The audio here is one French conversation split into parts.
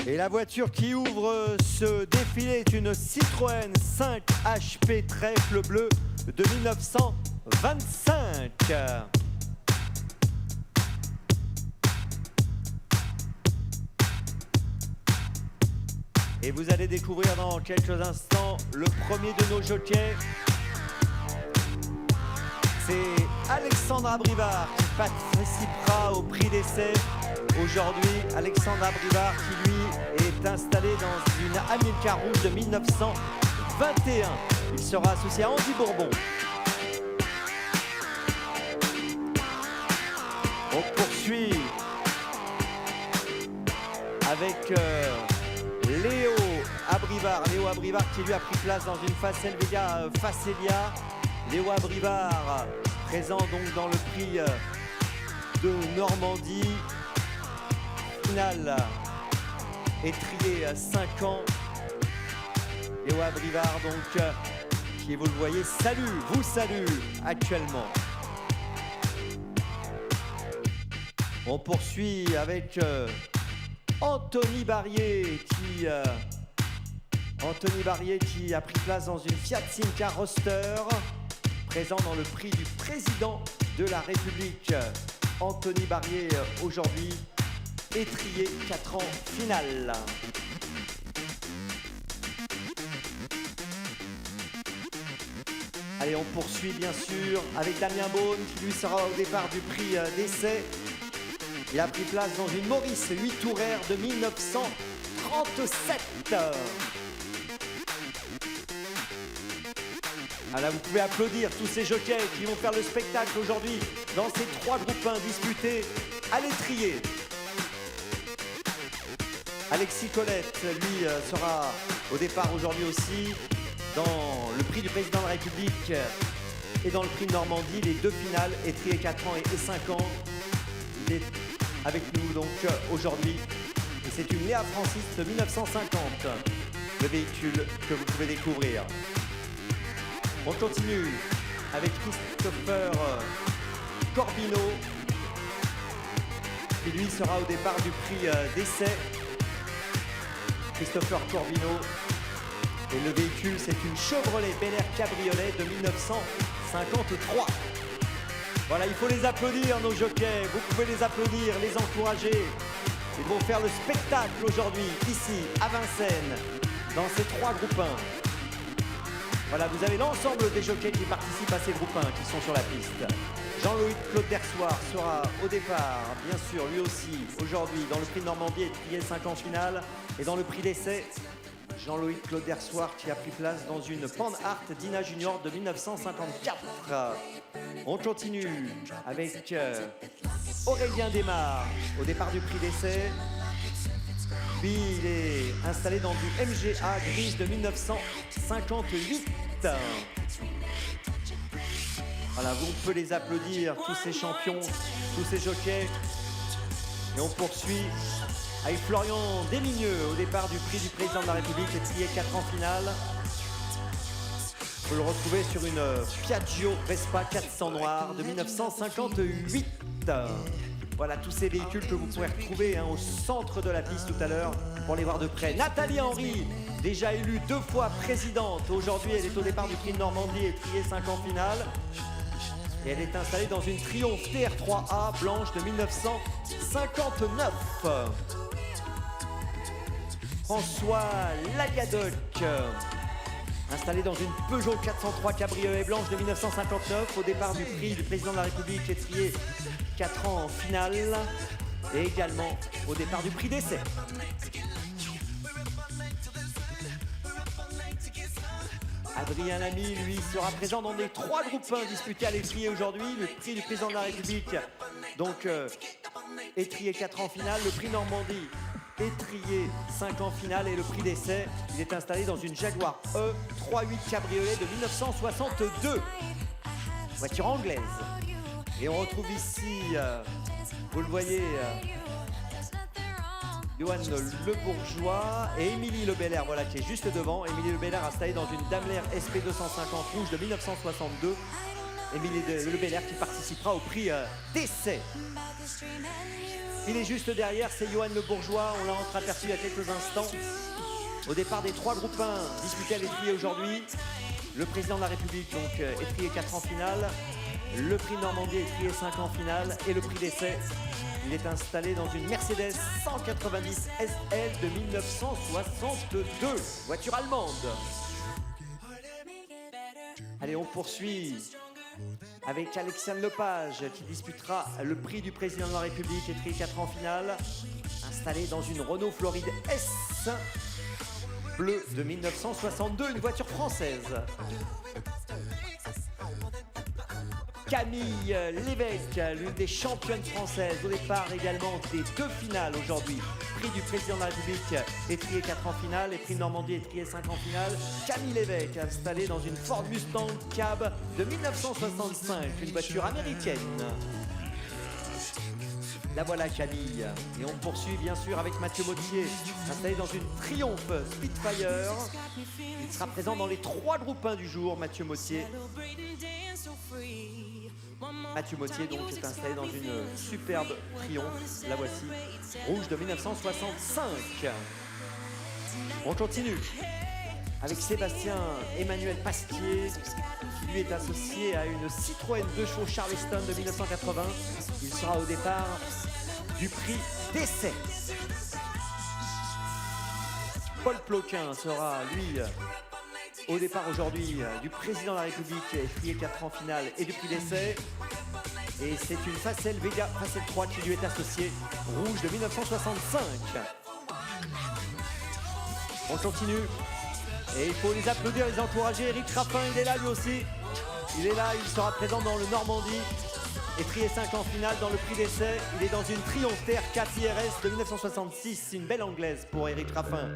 Et la voiture qui ouvre ce défilé est une Citroën 5 HP trèfle bleu de 1925. Et vous allez découvrir dans quelques instants le premier de nos jockeys. C'est Alexandra Brivard qui participera au prix d'essai. Aujourd'hui, Alexandra Brivard qui lui est installé dans une Amilcar rouge de 1921. Il sera associé à Andy Bourbon. On poursuit avec Léo Abrivard. Léo Abrivard qui lui a pris place dans une Facelia. Léo Abrivard, présent donc dans le prix de Normandie. Finale étrié 5 ans. Léo Abrivard donc, qui vous le voyez, vous salue actuellement. On poursuit avec Anthony Barrier qui a pris place dans une Fiat Simca Roadster, présent dans le prix du président de la République. Anthony Barrier aujourd'hui, étrié 4 ans finale. Allez, on poursuit bien sûr avec Damien Beaune qui lui sera au départ du prix d'essai. Il a pris place dans une Maurice 8 Tourer de 1937. Alors vous pouvez applaudir tous ces jockeys qui vont faire le spectacle aujourd'hui dans ces 3 groupes 1 disputés à l'étrier. Alexis Colette, lui, sera au départ aujourd'hui aussi dans le prix du président de la République et dans le prix de Normandie, les 2 finales, étrier 4 ans et 5 ans. Il est avec nous donc aujourd'hui et c'est une Léa Francis de 1950, le véhicule que vous pouvez découvrir. On continue avec Christopher Corbino qui lui sera au départ du prix d'essai. Christopher Corbino, et le véhicule c'est une Chevrolet Bel Air Cabriolet de 1953. Voilà, il faut les applaudir nos jockeys, vous pouvez les applaudir, les encourager. Ils vont faire le spectacle aujourd'hui ici à Vincennes dans ces 3 groupes 1. Voilà, vous avez l'ensemble des jockeys qui participent à ces groupes 1 qui sont sur la piste. Jean-Louis Claude Dersoir sera au départ, bien sûr, lui aussi, aujourd'hui, dans le prix de Normandie, étrié 5 ans finale. Et dans le prix d'essai, Jean-Louis Claude Dersoir qui a pris place dans une Panhard Dina Junior de 1954. On continue avec Aurélien Desmar au départ du prix d'essai. Puis il est installé dans du MGA grise de 1958. Voilà, vous pouvez les applaudir, tous ces champions, tous ces jockeys. Et on poursuit avec Florian Desmigneux au départ du prix du président de la République, étrié 4 ans finale. Vous le retrouvez sur une Piaggio Vespa 400 noire de 1958. Voilà tous ces véhicules que vous pourrez retrouver au centre de la piste tout à l'heure pour les voir de près. Nathalie Henry, déjà élue 2 fois présidente. Aujourd'hui, elle est au départ du prix de Normandie, étrié 5 ans finale. Et elle est installée dans une Triumph TR3A blanche de 1959. François Lagadoc, installé dans une Peugeot 403 Cabriolet blanche de 1959, au départ du prix du président de la République, étrié 4 ans en finale, et également au départ du prix d'essai. Adrien Lamy, lui, sera présent dans les 3 groupes 1 disputés à l'étrier aujourd'hui. Le prix du président de la République, donc étrier 4 ans finale, le prix Normandie, étrier 5 ans finale, et le prix d'essai, il est installé dans une Jaguar E 3.8 Cabriolet de 1962, voiture anglaise. Et on retrouve ici, vous le voyez, Johan Le Bourgeois et Émilie Le Belair, voilà, qui est juste devant. Émilie Le Belair installée dans une Daimler SP 250 rouge de 1962. Émilie Le Belair qui participera au prix d'essai. Il est juste derrière, c'est Johan Le Bourgeois, on l'a entreaperçu il y a quelques instants. Au départ des 3 groupes 1 disputés à l'étrier aujourd'hui, le président de la République, donc étrier 4 en finale, le prix de Normandie, étrier 5 en finale et le prix d'essai. Il est installé dans une Mercedes 190 SL de 1962, voiture allemande. Allez, on poursuit avec Alexandre Lepage qui disputera le prix du président de la République, étrier 4 en finale, installé dans une Renault Floride S bleue de 1962, une voiture française. Camille Lévesque, l'une des championnes françaises, au départ également des 2 finales aujourd'hui. Prix du président de la République, étrier 4 en finale, et prix de Normandie, étrier 5 en finale. Camille Lévesque, installée dans une Ford Mustang Cab de 1965, une voiture américaine. La voilà Camille. Et on poursuit bien sûr avec Mathieu Mottier, installé dans une Triumph Spitfire. Il sera présent dans les 3 groupes 1 du jour, Mathieu Mottier. Mathieu Mottier donc est installé dans une superbe Triumph, la voici, rouge de 1965. On continue avec Sébastien Emmanuel Pasquier, qui lui est associé à une Citroën 2 chevaux Charleston de 1980. Il sera au départ du prix d'essai. Paul Ploquin sera, lui, au départ aujourd'hui du président de la République, étrier 4 en finale et du prix d'essai. Et c'est une Facel Vega Facel 3 qui lui est associée, rouge de 1965. On continue. Et il faut les applaudir, les encourager. Eric Raffin, il est là lui aussi. Il est là, il sera présent dans le Normandie. Étrier 5 en finale dans le prix d'essai. Il est dans une Triumph TR4 IRS de 1966. Une belle anglaise pour Eric Raffin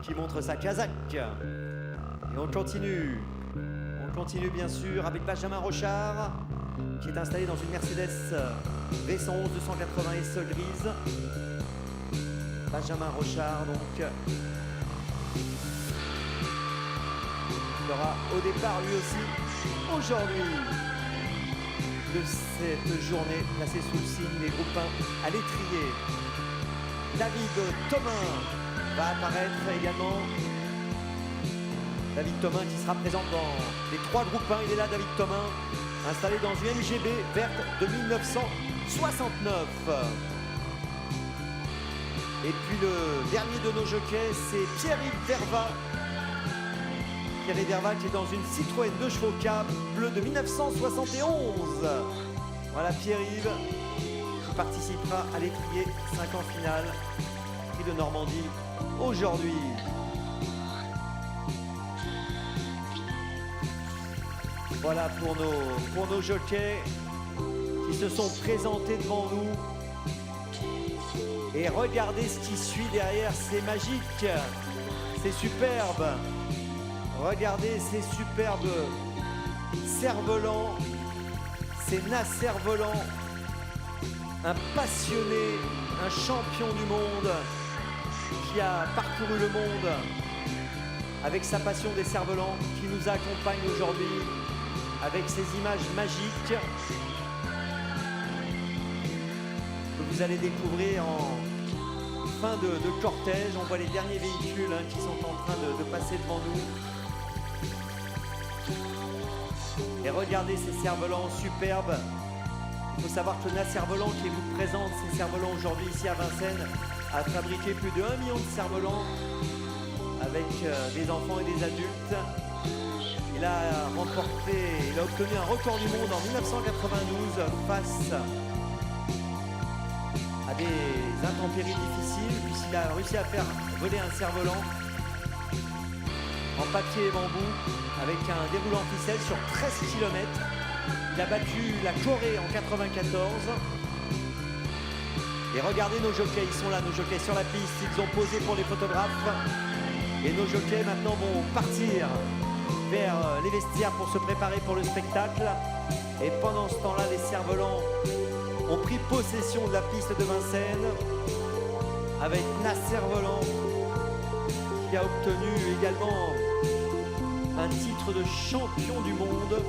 qui montre sa casaque. Et on continue. On continue bien sûr avec Benjamin Rochard qui est installé dans une Mercedes V111 280 SE grise. Benjamin Rochard donc sera au départ lui aussi aujourd'hui de cette journée placée sous le signe des groupes 1 à l'étrier. David Thomin va apparaître également. David Thomin qui sera présent dans les 3 groupes 1. Il est là, David Thomin, installé dans une MGB verte de 1969. Et puis le dernier de nos jockeys, c'est Pierre-Yves Verva. Pierre-Yves Verva qui est dans une Citroën 2 chevaux cab bleue de 1971. Voilà Pierre-Yves qui participera à l'étrier 5 en finale, prix de Normandie aujourd'hui. Voilà pour nos jockeys qui se sont présentés devant nous. Et regardez ce qui suit derrière, c'est magique, c'est superbe. Regardez ces superbes cerfs-volants, c'est Nasser Volant, un passionné, un champion du monde qui a parcouru le monde avec sa passion des cerfs-volants, qui nous accompagne aujourd'hui avec ces images magiques que vous allez découvrir en fin de cortège. On voit les derniers véhicules qui sont en train de passer devant nous. Et regardez ces cerfs-volants superbes. Il faut savoir que Nasser Volant qui vous présente ces cerfs-volants aujourd'hui ici à Vincennes a fabriqué plus de 1 million de cerfs-volants avec des enfants et des adultes. Il a obtenu un record du monde en 1992 face à des intempéries difficiles, puisqu'il a réussi à faire voler un cerf-volant en papier et bambou avec un déroulant ficelle sur 13 km. Il a battu la Corée en 94. Et regardez nos jockeys, ils sont là, nos jockeys sur la piste, ils ont posé pour les photographes. Et nos jockeys maintenant vont partir vers les vestiaires pour se préparer pour le spectacle. Et pendant ce temps-là, les cerfs-volants ont pris possession de la piste de Vincennes avec Nasser Volant qui a obtenu également un titre de champion du monde